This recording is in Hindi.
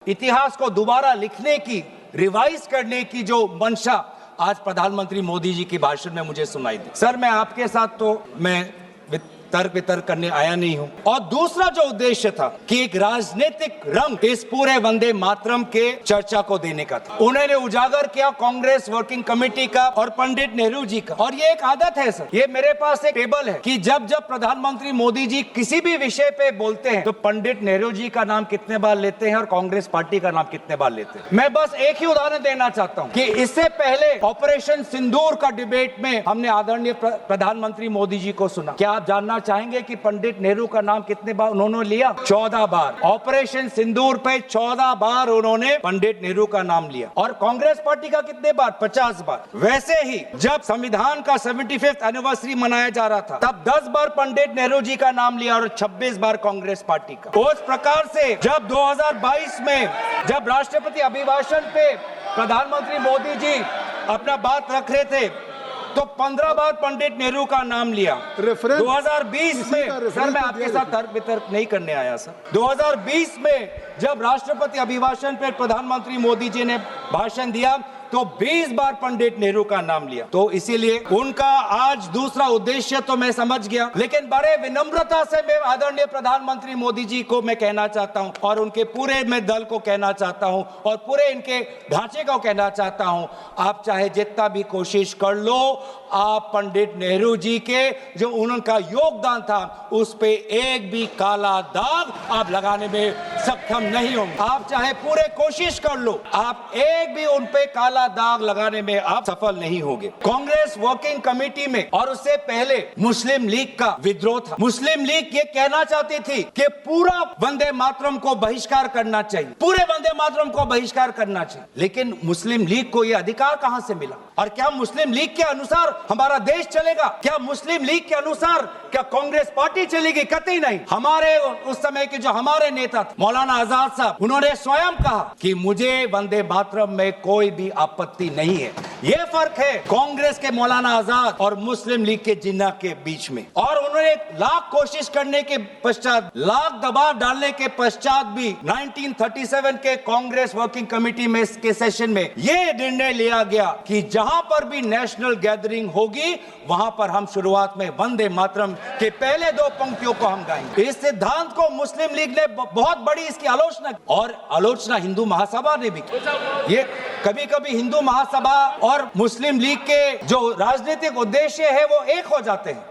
इतिहास को दोबारा लिखने की, रिवाइज करने की जो मंशा आज प्रधानमंत्री मोदी जी के भाषण में मुझे सुनाई दी। सर, मैं आपके साथ तो मैं तर्क वितर्क करने आया नहीं हूं। और दूसरा जो उद्देश्य था कि एक राजनीतिक रंग इस पूरे वंदे मातरम के चर्चा को देने का था, उन्होंने उजागर किया कांग्रेस वर्किंग कमेटी का और पंडित नेहरू जी का। और ये एक आदत है सर, ये मेरे पास एक टेबल है कि जब जब प्रधानमंत्री मोदी जी किसी भी विषय पे बोलते हैं तो पंडित नेहरू जी का नाम कितने बार लेते हैं और कांग्रेस पार्टी का नाम कितने बार लेते हैं। मैं बस एक ही उदाहरण देना चाहता हूं कि इससे पहले ऑपरेशन सिंदूर का डिबेट में हमने आदरणीय प्रधानमंत्री मोदी जी को सुना। क्या आप जानना चाहेंगे कि पंडित नेहरू का नाम कितने बार उन्होंने लिया? 14 बार। ऑपरेशन सिंदूर पे 14 बार उन्होंने पंडित नेहरू का नाम लिया। और कांग्रेस पार्टी का कितने बार? 50 बार। वैसे ही जब संविधान का 75th एनिवर्सरी मनाया जा रहा था तब 10 बार पंडित नेहरू जी का नाम लिया और 26 बार कांग्रेस पार्टी का। उस प्रकार से जब 2022 में जब राष्ट्रपति अभिभाषण पे प्रधानमंत्री मोदी जी अपना बात रख रहे थे तो 15 बार पंडित नेहरू का नाम लिया। 2020 में, सर मैं आपके साथ तर्क वितर्क नहीं करने आया सर, 2020 में जब राष्ट्रपति अभिभाषण पर प्रधानमंत्री मोदी जी ने भाषण दिया तो 20 बार पंडित नेहरू का नाम लिया। तो इसीलिए उनका आज दूसरा उद्देश्य तो मैं समझ गया, लेकिन बड़े विनम्रता से मैं आदरणीय प्रधानमंत्री मोदी जी को मैं कहना चाहता हूं और उनके पूरे मैं दल को कहना चाहता हूं और पूरे इनके ढांचे को कहना चाहता हूं, आप चाहे जितना भी कोशिश कर लो, आप पंडित नेहरू जी के जो उनका योगदान था उस पे एक भी काला दाग आप लगाने में सक्षम नहीं होंगे। आप चाहे पूरे कोशिश कर लो, आप एक भी उन पे काला दाग लगाने में आप सफल नहीं होंगे। कांग्रेस वर्किंग कमेटी में और उससे पहले मुस्लिम लीग का विद्रोह था। मुस्लिम लीग ये कहना चाहती थी कि पूरा वंदे मातरम को बहिष्कार करना चाहिए, पूरे वंदे मातरम को बहिष्कार करना चाहिए। लेकिन मुस्लिम लीग को यह अधिकार कहां से मिला? और क्या मुस्लिम लीग के अनुसार हमारा देश चलेगा? क्या मुस्लिम लीग के अनुसार क्या कांग्रेस पार्टी चलेगी? कतई नहीं। हमारे उस समय के जो हमारे नेता थे मौलाना आजाद साहब, उन्होंने स्वयं कहा कि मुझे वंदे मातरम में कोई भी आपत्ति नहीं है। यह फर्क है कांग्रेस के मौलाना आजाद और मुस्लिम लीग के जिन्ना के बीच में। और उन्होंने लाख कोशिश करने के पश्चात, लाख दबाव डालने के पश्चात भी 1937 के कांग्रेस वर्किंग कमेटी में के सेशन में यह निर्णय लिया गया कि जहां पर भी नेशनल गैदरिंग होगी वहां पर हम शुरुआत में वंदे मातरम के पहले 2 पंक्तियों को हम गाएंगे। इस सिद्धांत को मुस्लिम लीग ने बहुत बड़ी इसकी आलोचना और आलोचना हिंदू महासभा ने भी की। ये कभी कभी हिंदू महासभा और मुस्लिम लीग के जो राजनीतिक उद्देश्य है वो एक हो जाते हैं।